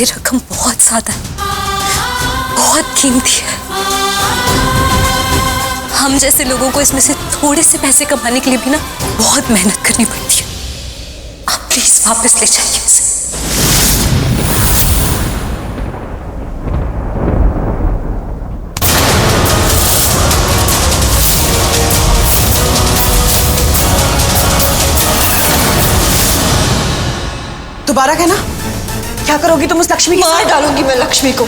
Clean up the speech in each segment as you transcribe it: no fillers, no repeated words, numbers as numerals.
ये रकम बहुत ज्यादा है, बहुत कीमती है। हम जैसे लोगों को इसमें से थोड़े से पैसे कमाने के लिए भी ना बहुत मेहनत करनी पड़ती है। आप प्लीज वापस ले जाइए इसे। दोबारा कहना, क्या करोगी तुम उस लक्ष्मी के साथ? मार डालूंगी मैं लक्ष्मी को।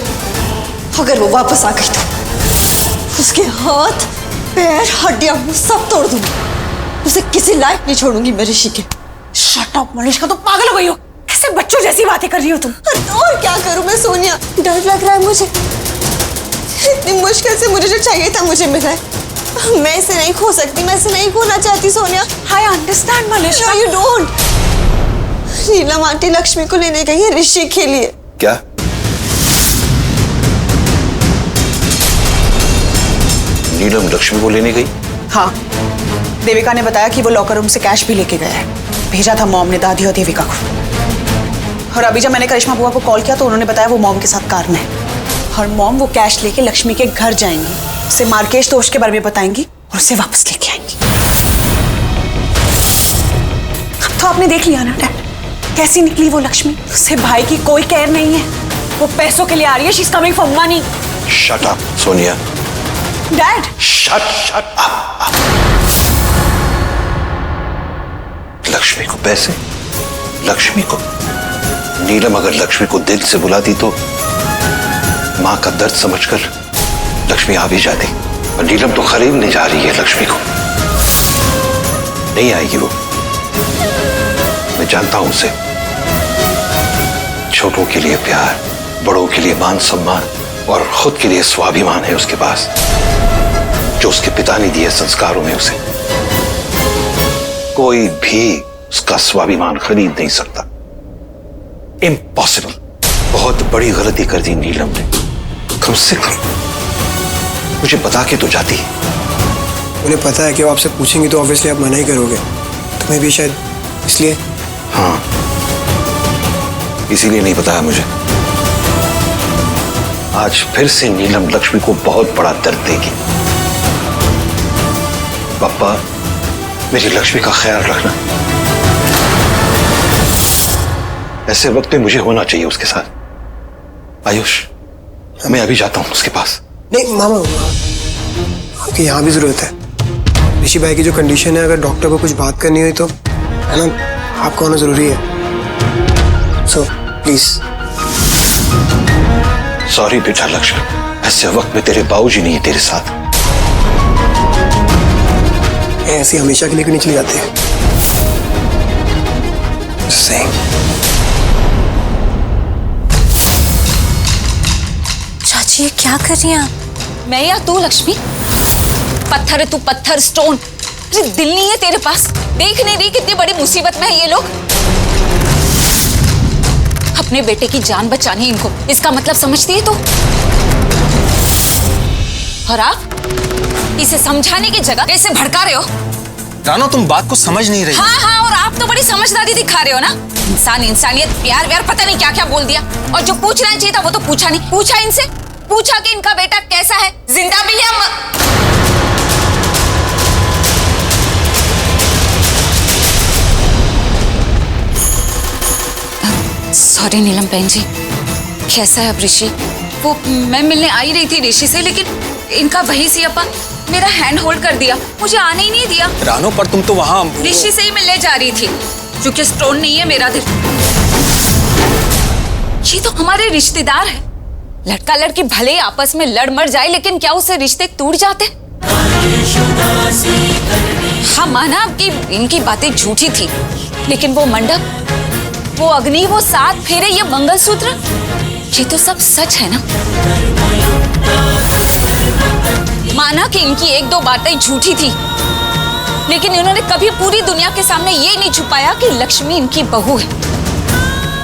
अगर वो वापस आ गई तो उसके हाथ पैर हड्डियां सब तोड़ दूंगी। उसे किसी लायक नहीं छोड़ूंगी मैं ऋषि के। शट अप मनीषा, तुम पागल हो गई हो। कैसे बच्चों जैसी बातें कर रही हो तुम? और क्या करूं मैं सोनिया, डर लग रहा है मुझे। इतनी मुश्किल से मुझे जो चाहिए था मुझे मिला है। मैं इसे नहीं खो सकती, मैं इसे नहीं खोना चाहती Sonia. I understand Manisha. No, you don't. Neelam aunty Lakshmi को लेने गई है ऋषि के लिए। क्या? नीलम लक्ष्मी को लेने गई? हाँ, देविका ने बताया कि वो लॉकर रूम से कैश भी लेके गया है। भेजा था मॉम ने दादी और देविका को। और अभी जब मैंने करिश्मा बुआ को कॉल किया तो उन्होंने बताया वो मॉम के साथ कार में है। और मॉम वो कैश लेके लक्ष्मी के घर जाएंगी, उसे मार्केश दोष के बारे में बताएंगी और उसे वापस लेके आएंगी। अब तो आपने देख लिया ना डैड, कैसी निकली वो लक्ष्मी। उसे भाई की कोई केयर नहीं है, वो पैसों के लिए आ रही है। She is coming for money. Shut up Sonia. Dad shut up. Lakshmi को पैसे? लक्ष्मी को? नीलम अगर लक्ष्मी को दिल से बुलाती तो मां का दर्द समझकर लक्ष्मी आ भी जाती। और नीलम तो खरीदने जा रही है लक्ष्मी को, नहीं आएगी वो। मैं जानता हूं उसे। छोटों के लिए प्यार, बड़ों के लिए मान सम्मान और खुद के लिए स्वाभिमान है उसके पास, जो उसके पिता ने दिए संस्कारों में उसे। कोई भी उसका स्वाभिमान खरीद नहीं सकता। इम्पॉसिबल। बहुत बड़ी गलती कर दी नीलम ने। कम से कम मुझे बता के तो जाती। उन्हें पता है कि वो आपसे पूछेंगे तो ऑब्वियसली आप मना ही करोगे। तुम्हें भी शायद इसलिए। हाँ, इसीलिए नहीं बताया मुझे। आज फिर से नीलम लक्ष्मी को बहुत बड़ा दर्द देगी। पापा, मेरी लक्ष्मी का ख्याल रखना। ऐसे वक्त में मुझे होना चाहिए उसके साथ। आयुष, मैं अभी जाता हूं उसके पास। नहीं मामा, आपकी यहाँ भी जरूरत है। ऋषि भाई की जो कंडीशन है, अगर डॉक्टर को कुछ बात करनी हुई तो है ना, आपका होना जरूरी है। So please. सॉरी बेटा लक्ष्मी, ऐसे वक्त में तेरे बाबूजी नहीं है तेरे साथ। ऐसे हमेशा के लिए क्यों नहीं चले जाते? चाची ये क्या कर रही हैं आप? मैं या तू लक्ष्मी? पत्थर है तू, पत्थर, स्टोन। अरे दिल नहीं है तेरे पास? देख नहीं रही कितनी बड़ी मुसीबत में है ये लोग? अपने बेटे की जान बचानी इनको, इसका मतलब समझती है तू? और आप इसे समझाने की जगह कैसे भड़का रहे हो? रानो, तुम बात को समझ नहीं रही। हाँ, और आप तो बड़ी समझदारी दिखा रहे हो ना। इंसान, इंसानियत, प्यार व्यार पता नहीं क्या क्या बोल दिया। और जो पूछना चाहिए था वो तो पूछा नहीं। पूछा इनसे, पूछा कि इनका बेटा कैसा है, जिंदा भी है? सॉरी नीलम बहन जी। कैसा है अब ऋषि? वो मैं मिलने आई रही थी ऋषि से, लेकिन इनका वही सियापा मेरा हैंड होल्ड कर दिया, मुझे आने ही नहीं दिया। रानो, पर तुम तो वहां ऋषि से ही मिलने जा रही थी, क्योंकि स्टोन नहीं है मेरा दिल। ये तो हमारे रिश्तेदार है। लड़का लड़की भले ही आपस में लड़ मर जाए, लेकिन क्या उससे रिश्ते टूट जाते? हाँ, माना कि इनकी बातें झूठी थी, लेकिन वो मंडप, वो अग्नि, वो 7 फेरे, ये मंगलसूत्र, ये तो सब सच है ना? माना कि इनकी 1-2 बातें झूठी थी, लेकिन इन्होंने कभी पूरी दुनिया के सामने ये नहीं छुपाया कि लक्ष्मी इनकी बहू है।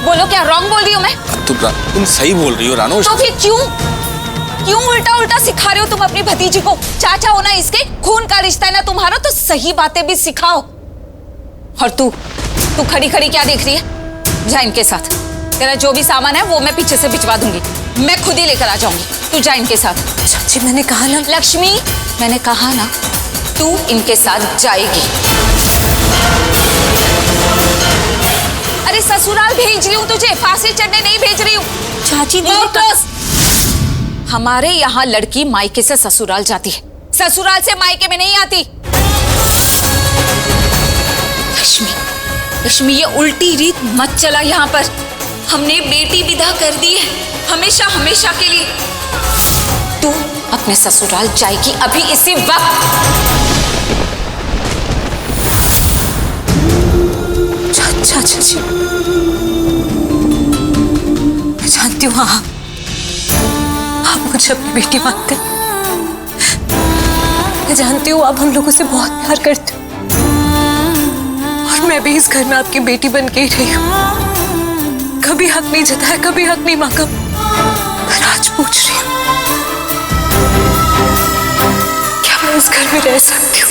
बोलो, क्या रॉन्ग बोल रही हूँ मैं? तुम सही बोल रही हो रानो। तो फिर क्यों उल्टा उल्टा सिखा रहे हो तुम अपनी भतीजी को? चाचा होना इसके, खून का रिश्ता है ना तुम्हारा, तो सही बातें भी सिखाओ। और तू खड़ी खड़ी क्या देख रही है? जा इनके साथ, तेरा जो भी सामान है वो मैं पीछे से भिजवा दूंगी, मैं खुद ही लेकर आ जाऊंगी। तू जा इनके साथ। चाची मैंने कहा ना। लक्ष्मी, मैंने कहा ना तू इनके साथ जाएगी। अरे ससुराल भेज रही हूँ तुझे, फांसी चढ़ने नहीं भेज रही हूँ। चाची हमारे यहाँ लड़की मायके से ससुराल जाती है, ससुराल से मायके में नहीं आती। लक्ष्मी, लक्ष्मी ये उल्टी रीत मत चला यहाँ पर। हमने बेटी विदा कर दी है हमेशा हमेशा के लिए। तू अपने ससुराल जाएगी अभी इसी वक्त। चाची मैं जानती हूँ हाँ, आप मुझे अपनी बेटी मानते हैं। मैं जानती हूँ आप हम लोगों से बहुत प्यार करते हो, और मैं भी इस घर में आपकी बेटी बन के ही रही हूँ। कभी हक नहीं जताया, कभी हक नहीं मांगा, पर आज पूछ रही हूँ क्या मैं इस घर में रह सकती हूँ?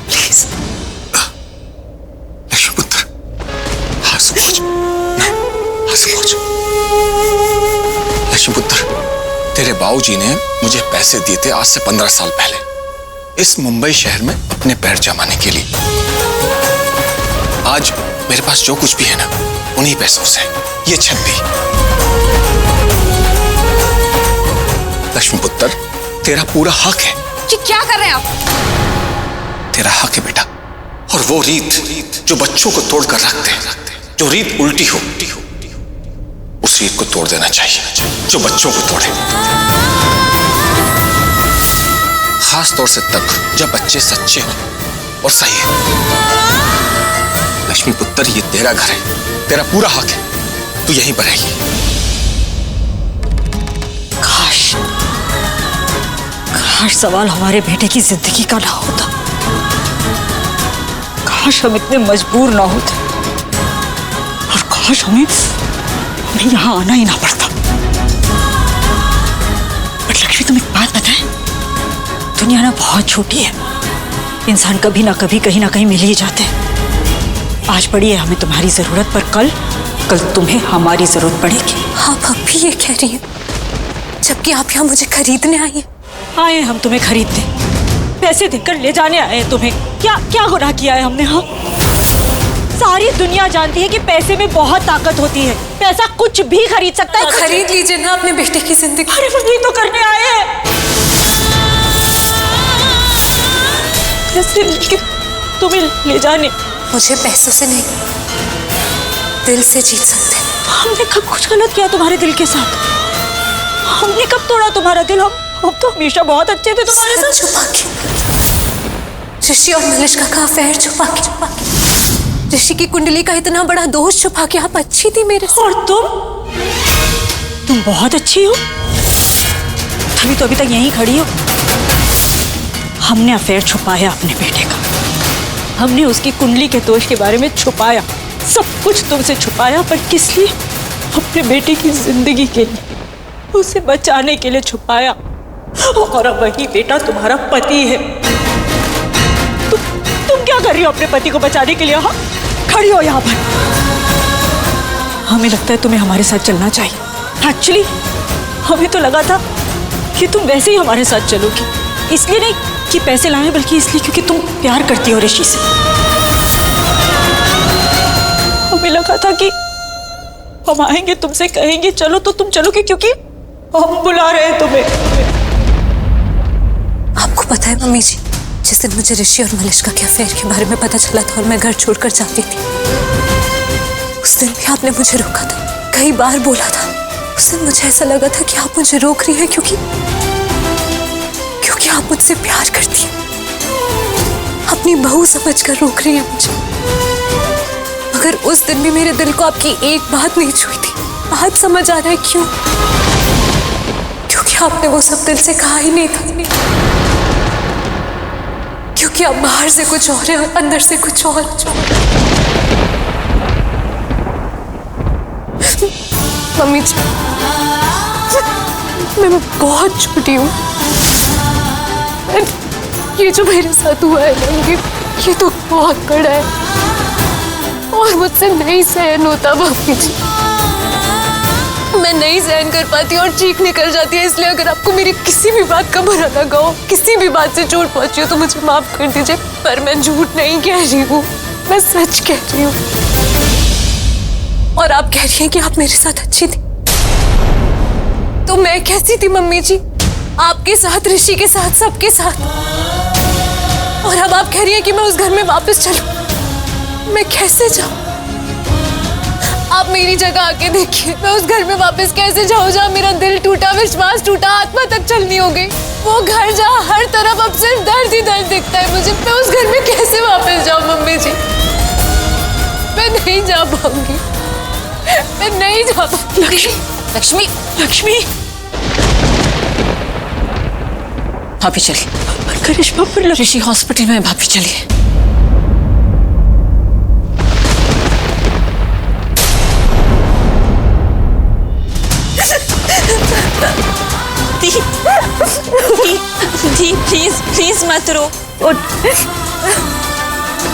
प्लीज लक्ष्मी पुत्र, हंस पहुंच, हंस पहुंच। लक्ष्मी पुत्र, तेरे बाबूजी ने मुझे पैसे दिए थे आज से 15 साल पहले इस मुंबई शहर में अपने पैर जमाने के लिए। आज मेरे पास जो कुछ भी है ना, उन्हीं पैसों से ये छत भी। लक्ष्मी पुत्र, तेरा पूरा हक है। कि क्या कर रहे हैं आप? तेरा हक है बेटा, और वो रीत जो बच्चों को तोड़कर रखते हैं, जो रीत उल्टी हो, उस रीत को तोड़ देना चाहिए जो बच्चों को तोड़े। खास तौर से तब जब बच्चे सच्चे हो और सही है। लक्ष्मी पुत्र, ये तेरा घर है, तेरा पूरा हक है, तू यहीं पर रहेगी। काश सवाल हमारे बेटे की जिंदगी का ना होता। काश हम इतने मजबूर ना होते, और काश हमें यहाँ आना ही ना पड़ता। बट लक्ष्मी, तुम एक बात बताएं, दुनिया ना बहुत छोटी है। इंसान कभी ना कभी कहीं ना कहीं मिल ही जाते हैं। आज पड़ी है हमें तुम्हारी जरूरत, पर कल तुम्हें हमारी जरूरत पड़ेगी। आप अब भी ये कह रही हैं जबकि आप यहाँ मुझे खरीदने आई हैं? आए हम तुम्हें खरीदने, पैसे देकर ले जाने आए हैं तुम्हें। क्या गुनाह किया है हमने? हाँ, सारी दुनिया जानती है कि पैसे में बहुत ताकत होती है। पैसा कुछ भी खरीद सकता है। खरीद लीजिए ना अपने बेटे की जिंदगी। अरे वो यही तो करने आए हैं। पैसे लेके तुम्हें ले जाने। मुझे पैसों से नहीं, दिल से जीत सकते हैं। हमने कब कुछ गलत किया तुम्हारे दिल के साथ? हमने कब तोड़ा तुम्हारा दिल? हम तो हमेशा बहुत अच्छे थे तुम्हारे साथ। छुपा के, ऋषि और मलिष्का का अफेयर छुपा के, ऋषि की कुंडली का इतना बड़ा दोष छुपा के आप अच्छी थी मेरे साथ। और तुम बहुत अच्छी हो, तभी तो अभी तक यहीं खड़ी हो। हमने अफेयर छुपाया अपने बेटे का, हमने उसकी कुंडली के दोष के बारे में छुपाया, सब कुछ तुमसे छुपाया। पर किस लिए? अपने बेटे की जिंदगी के लिए, उसे बचाने के लिए छुपाया। और अब वही बेटा तुम्हारा पति है। तुम क्या कर रही हो अपने पति को बचाने के लिए? हाँ, खड़ी हो यहाँ पर। हमें लगता है तुम्हें हमारे साथ चलना चाहिए। एक्चुअली हमें तो लगा था कि तुम वैसे ही हमारे साथ चलोगी, इसलिए नहीं कि पैसे लाए, बल्कि इसलिए क्योंकि तुम प्यार करती हो ऋषि से। हमें लगा था कि हम आएंगे, तुमसे कहेंगे चलो तो तुम चलोगे, क्योंकि हम बुला रहे हैं तुम्हें। आपको पता है मम्मी जी, जिस दिन मुझे ऋषि और मलिष्का के अफेयर के बारे में पता चला था और मैं घर छोड़कर जाती थी, उस दिन भी आपने मुझे रोका था, कई बार बोला था। उस दिन मुझे ऐसा लगा था कि आप मुझे रोक रही हैं क्योंकि आप मुझसे प्यार करती हैं, अपनी बहू समझकर रोक रही हैं मुझे। मगर उस दिन भी मेरे दिल को आपकी एक बात नहीं छुई थी। आज समझ आ रहा है क्यों? क्योंकि आपने वो सब दिल से कहा ही नहीं था। क्योंकि आप बाहर से कुछ और है और अंदर से कुछ और। मम्मी जी, मैं बहुत छोटी हूँ। ये जो मेरे साथ हुआ है ना, ये तो बहुत बड़ा है और मुझसे नहीं सहन होता मम्मी जी। मैं नहीं सहन कर पाती और चीख निकल जाती है। इसलिए अगर आपको मेरी किसी भी बात का बुरा लगा हो, किसी भी बात से चोट पहुंची हो तो मुझे माफ कर दीजिए। पर मैं झूठ नहीं कह रही हूँ, मैं सच कह रही हूँ। और आप कह रही हैं कि आप मेरे साथ अच्छी थी, तो मैं कैसी थी मम्मी जी? आपके साथ, ऋषि के साथ, सबके साथ। और अब आप कह रही हैं कि मैं उस घर में वापस चलूं। मैं कैसे जाऊं? आप मेरी जगह आके देखिए, मैं उस घर में वापस कैसे जाऊं जहां मेरा दिल टूटा, विश्वास टूटा, आत्मा तक चलनी हो गई। वो घर जहां हर तरफ अब सिर्फ दर्द ही दर्द दिखता है मुझे। मैं उस घर में कैसे वापस जाऊं मम्मी जी? मैं नहीं जा पाऊंगी, मैं नहीं जा पाऊंगी। लक्ष्मी, लक्ष्मी, भाभी चलिए। करिश्मा पर ऋषि हॉस्पिटल में, भाभी चलिए। दी प्लीज प्लीज मत रो, मत रो,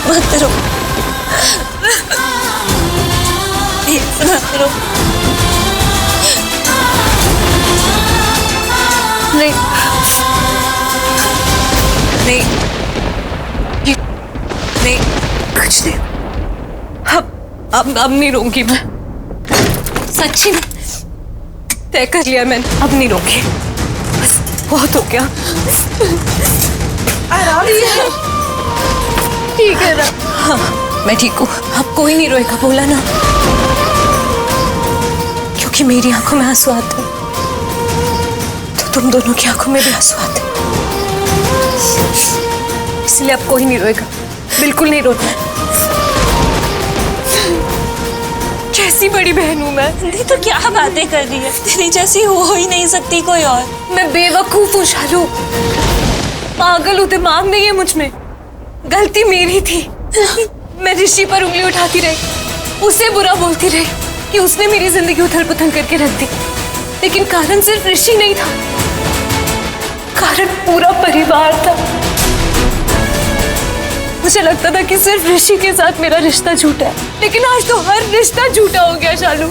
मत रो। नहीं नहीं नहीं, कुछ नहीं। अब नहीं रोऊंगी मैं, सच्ची में तय कर लिया मैंने। अब नहीं रोऊंगी, बस बहुत हो गया। आराम से, ठीक है ना? हाँ मैं ठीक हूँ। अब कोई नहीं रोएगा, बोला ना, क्योंकि मेरी आंखों में आंसू आते हैं तो तुम दोनों की आंखों में भी आंसू आते हैं, इसलिए अब कोई नहीं रोएगा, बिल्कुल नहीं रोना है। कैसी बड़ी बहन हूँ मैं? दीदी तो क्या बातें कर रही है? तेरी जैसी हो ही नहीं सकती कोई और। मैं बेवकूफ हूँ शालू, पागल हूँ, दिमाग नहीं है मुझ में। गलती मेरी थी, मैं ऋषि पर उंगली उठाती रही, उसे बुरा बोलती रही कि उसने मेरी जिंदगी उथल पुथल करके रख दी। लेकिन कारण सिर्फ ऋषि नहीं था, कारण पूरा परिवार था। मुझे लगता था कि सिर्फ ऋषि के साथ मेरा रिश्ता झूठा है, लेकिन आज तो हर रिश्ता झूठा हो गया शालू।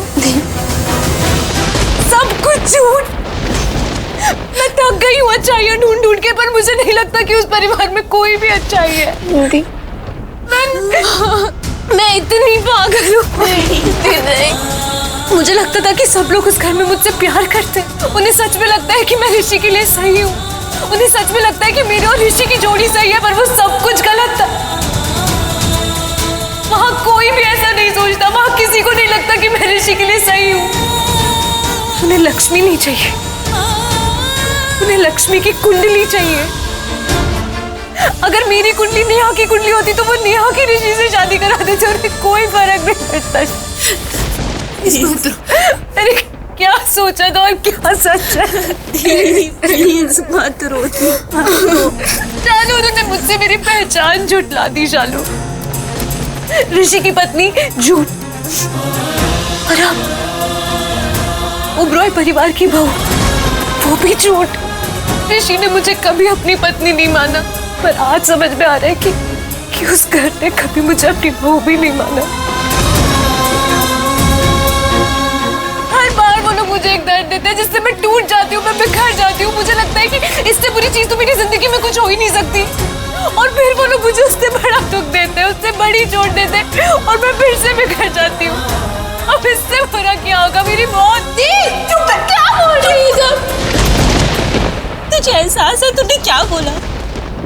सब कुछ झूठ। मैं थक गई हूँ अच्छाइयाँ ढूंढ ढूंढ के, पर मुझे नहीं लगता कि उस परिवार में कोई भी अच्छाई है। मैं इतनी पागल हूँ। मुझे लगता था कि सब लोग उस घर में मुझसे प्यार करते हैं। उन्हें सच में लगता है कि मैं ऋषि के लिए सही हूँ। उन्हें सच में लगता है कि मेरे और ऋषि की जोड़ी सही है, पर वो सब कुछ गलत था। वहां कोई भी ऐसा नहीं सोचता, वहां किसी को नहीं लगता कि मैं ऋषि के लिए सही हूँ। उन्हें लक्ष्मी नहीं चाहिए, उन्हें लक्ष्मी की कुंडली चाहिए। अगर मेरी कुंडली नेहा की कुंडली होती तो वो नेहा की ऋषि से शादी करा देते, उन्हें कोई फर्क नहीं पड़ता। अरे क्या सोचा था और क्या सच है? प्लीज मत रो। शालू, उन्होंने मुझसे मेरी पहचान झुठला दी। शालू, ऋषि की पत्नी झूठ, और अब ओबरॉय परिवार की बहू, वो भी झूठ। ऋषि ने मुझे कभी अपनी पत्नी नहीं माना, पर आज समझ में आ रहा है कि उस घर ने कभी मुझे अपनी बहू भी नहीं माना। मुझे एक दर्द देते हैं जिससे मैं टूट जाती हूँ, मैं बिखर जाती हूँ। मुझे लगता है कि इससे बुरी चीज तो मेरी जिंदगी में कुछ हो ही नहीं सकती। और फिर वो लोग मुझे उससे बड़ा दुख देते हैं, उससे बड़ी चोट देते हैं, और मैं फिर से बिखर जाती हूँ। अब इससे बुरा क्या होगा? मेरी मौत। चुप कर, क्या बोल रही है? तुझे एहसास है तूने क्या बोला?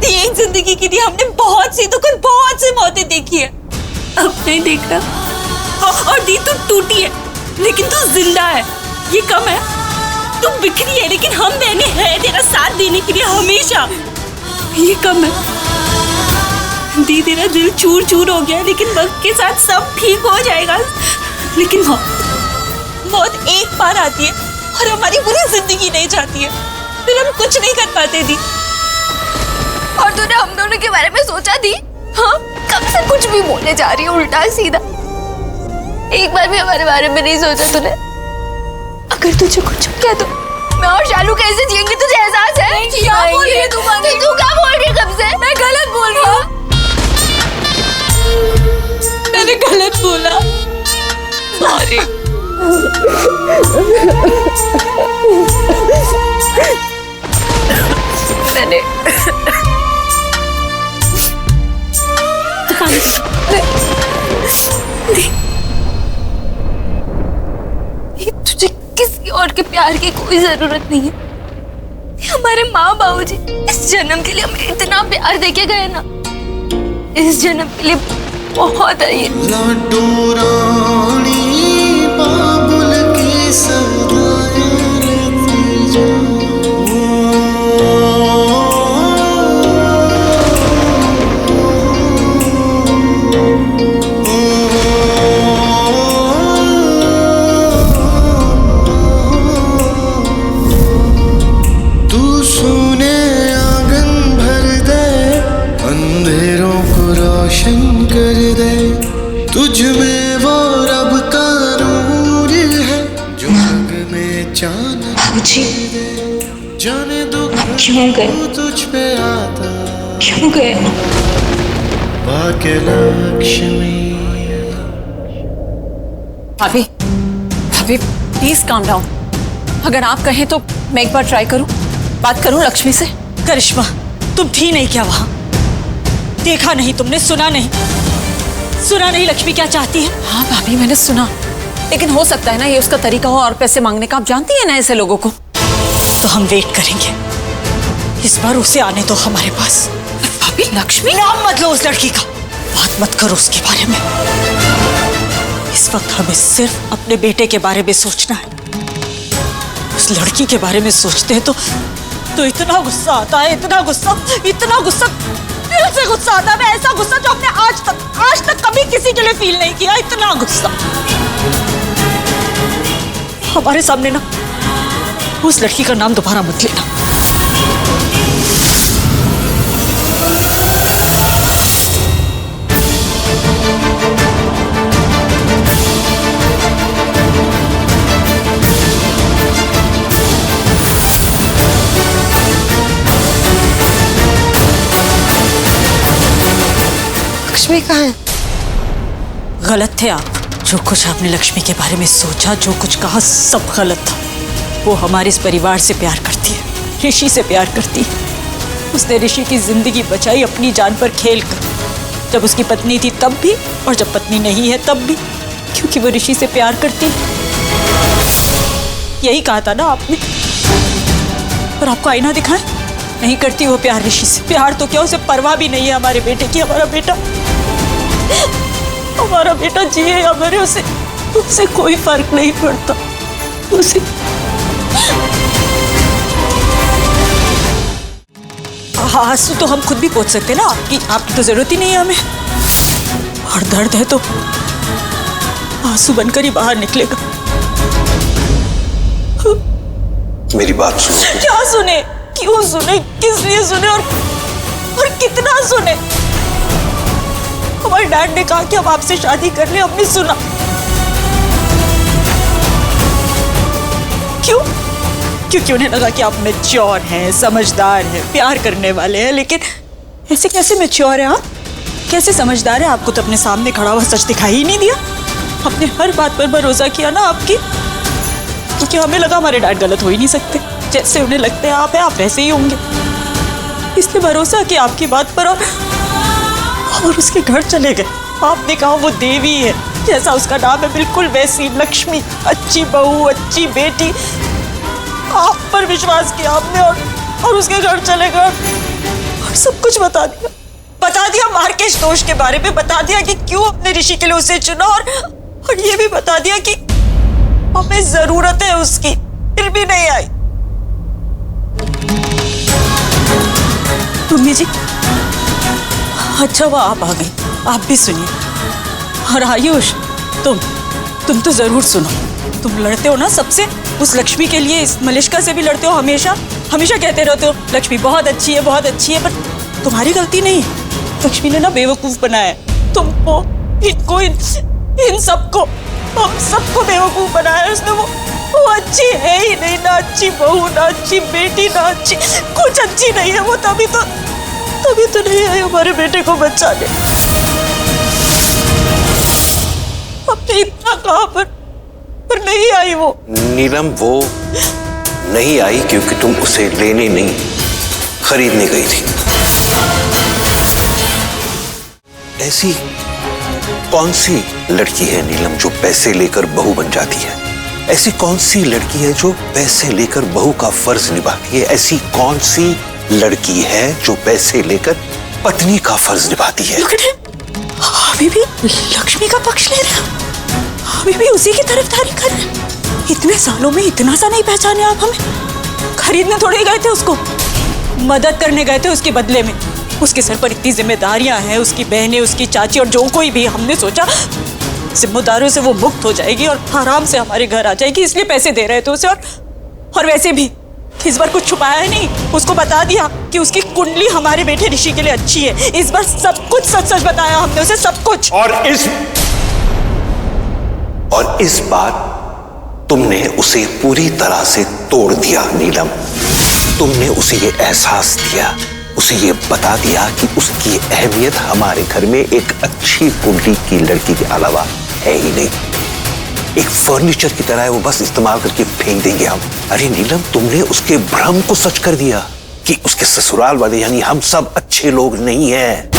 एक जिंदगी के लिए हमने बहुत सी दुख और बहुत सी मौतें देखी है, अब नहीं देख रहा। और दी तू टूटी है लेकिन तू जिंदा है, ये कम है? तू बिखरी है लेकिन हम बहने हैं तेरा साथ देने के लिए हमेशा, ये कम है? दी तेरा दिल चूर चूर हो गया, लेकिन वक्त के साथ सब ठीक हो जाएगा। लेकिन मौत एक बार आती है और हमारी पूरी जिंदगी नहीं जाती है, फिर हम कुछ नहीं कर पाते दी। और तूने हम दोनों के बारे में सोचा दी? हाँ, कब से कुछ भी बोले जा रही है उल्टा सीधा, एक बार भी हमारे बारे में नहीं सोचा तूने। अगर तुझे कुछ क्या तो मैं और शालू कैसे जिएंगे, तुझे एहसास है? क्या बोल रही है तू? क्या बोल रही है? कब से मैं गलत बोल रही हूँ? मैंने। तुझे किसी और के प्यार की कोई जरूरत नहीं है। हमारे माँ बाबूजी इस जन्म के लिए हमें इतना प्यार देके गए ना, इस जन्म के लिए बहुत है ये। लाडो रानी बाबुल की सदाएं रहती जो। तू सोने आंगन भर दे, अंधेरों को रोशन कर दे, तुझ में वो रब का नूर है जो जग में चांद बाबूजी जाने दुख क्यों गए? तुझ पे आता क्यों गए? भाग्य लक्ष्मी। भाभी, भाभी प्लीज काम डाउन। अगर आप कहें तो मैं एक बार ट्राई करूं, बात करूं लक्ष्मी से। करिश्मा, तुम थी नहीं क्या वहां? देखा नहीं तुमने? सुना नहीं? सुना नहीं लक्ष्मी क्या चाहती है? हाँ भाभी मैंने सुना, लेकिन हो सकता है ना ये उसका तरीका हो और पैसे मांगने का। आप जानती है ना ऐसे लोगों को। तो हम वेट करेंगे, इस बार उसे आने दो हमारे पास। भाभी लक्ष्मी, नाम मत लो उस लड़की का, बात मत करो उसके बारे में। इस वक्त हमें सिर्फ अपने बेटे के बारे में सोचना है। उस लड़की के बारे में सोचते हैं तो इतना गुस्सा आता है, इतना गुस्सा दिल से गुस्सा आता है। ऐसा गुस्सा जो हमने आज तक कभी किसी के लिए फील नहीं किया। इतना गुस्सा हमारे सामने ना उस लड़की का नाम दोबारा मत लेना। लक्ष्मी कहाँ है? गलत थे आप। जो कुछ आपने लक्ष्मी के बारे में सोचा, जो कुछ कहा, सब गलत था। वो हमारे इस परिवार से प्यार करती है, ऋषि से प्यार करती है। उसने ऋषि की जिंदगी बचाई अपनी जान पर खेल कर। जब उसकी पत्नी थी तब भी, और जब पत्नी नहीं है तब भी, क्योंकि वो ऋषि से प्यार करती है। यही कहा था ना आपने, और आपको आईना दिखाए? नहीं करती वो प्यार ऋषि से। प्यार तो क्या, उसे परवाह भी नहीं है हमारे बेटे की। हमारा बेटा जिए या मरे, उसे कोई फर्क नहीं पड़ता। उसे आंसू तो हम खुद भी पोंछ सकते ना, आपकी तो जरूरत ही नहीं है हमें। और दर्द है तो आंसू बनकर ही बाहर निकलेगा। मेरी बात सुनो। क्या सुने? क्यों सुने? किस लिए सुने? और कितना सुने? हमारे डैड ने कहा कि हम आपसे शादी कर ले, हमने सुना। क्यों? क्योंकि उन्हें लगा कि आप मैच्योर हैं, समझदार हैं, प्यार करने वाले हैं। लेकिन ऐसे कैसे मैच्योर है आप? कैसे समझदार है? आपको तो अपने सामने खड़ा हुआ सच दिखाई ही नहीं दिया। हमने हर बात पर भरोसा किया ना आपकी, क्योंकि हमें लगा हमारे डैड गलत हो ही नहीं सकते। जैसे उन्हें लगते हैं आप वैसे ही होंगे, इसलिए भरोसा किया आपकी बात पर। और उसके घर चले गए। आपने कहा वो देवी है, जैसा उसका नाम है बिल्कुल वैसी लक्ष्मी, अच्छी बहू, अच्छी बेटी। आप पर विश्वास किया आपने और उसके घर चले गए और सब कुछ बता दिया मार्केश दोष के बारे में, बता दिया कि क्यों अपने ऋषि के लिए उसे चुना, और ये भी बता दिया कि हमें जरूरत है उसकी, फिर भी नहीं आई। मम्मी जी, अच्छा वो आप आ गई, आप भी सुनिए। और आयुष, तुम तो जरूर सुनो। तुम लड़ते हो ना सबसे, उस लक्ष्मी के लिए, इस मलिष्का से भी लड़ते हो। हमेशा कहते रहते हो लक्ष्मी बहुत अच्छी है, बहुत अच्छी है। पर तुम्हारी गलती नहीं है। लक्ष्मी ने ना बेवकूफ बनाया तुमको, इनको, इन सबको, हम सबको बेवकूफ बनाया उसने। वो अच्छी है ही नहीं, ना अच्छी बहू, ना अच्छी बेटी, ना अच्छी कुछ अच्छी नहीं है वो। तभी तो नहीं आई हमारे बेटे को बचाने। हमने इतना कहा पर नहीं आई वो। नीलम, वो नहीं आई क्योंकि तुम उसे लेने नहीं, खरीदने गई थी। ऐसी कौन सी लड़की है नीलम जो पैसे लेकर बहू बन जाती है? ऐसी कौन सी लड़की है जो पैसे लेकर बहू का फर्ज निभाती है? ऐसी कौन सी लड़की है जो पैसे लेकर पत्नी का फर्ज निभाती है? अभी भी लक्ष्मी का पक्ष ले रहे हैं, अभी भी उसी की तरफदारी कर रहे हैं। इतने सालों में इतना सा नहीं पहचाने आप हमें? खरीदने थोड़े गए थे उसको, मदद करने गए थे उसके बदले में। उसके सर पर इतनी जिम्मेदारियां हैं, उसकी बहनें, उसकी चाची और जो कोई भी। हमने सोचा जिम्मेदारियों से वो मुक्त हो जाएगी और आराम से हमारे घर आ जाएगी, इसलिए पैसे दे रहे थे उसे। और वैसे भी इस बार कुछ छुपाया ही नहीं, उसको बता दिया कि उसकी कुंडली हमारे बेटे ऋषि के लिए अच्छी है। इस बार सब कुछ सच सच बताया हमने उसे, सब कुछ। और इस बार तुमने उसे पूरी तरह से तोड़ दिया नीलम। तुमने उसे ये एहसास दिया, उसे ये बता दिया कि उसकी अहमियत हमारे घर में एक अच्छी कुंडली की लड़की के अलावा है ही नहीं। एक फर्नीचर की तरह है, वो बस इस्तेमाल करके फेंक देंगे हम। अरे नीलम, तुमने उसके भ्रम को सच कर दिया कि उसके ससुराल वाले यानी हम सब अच्छे लोग नहीं हैं।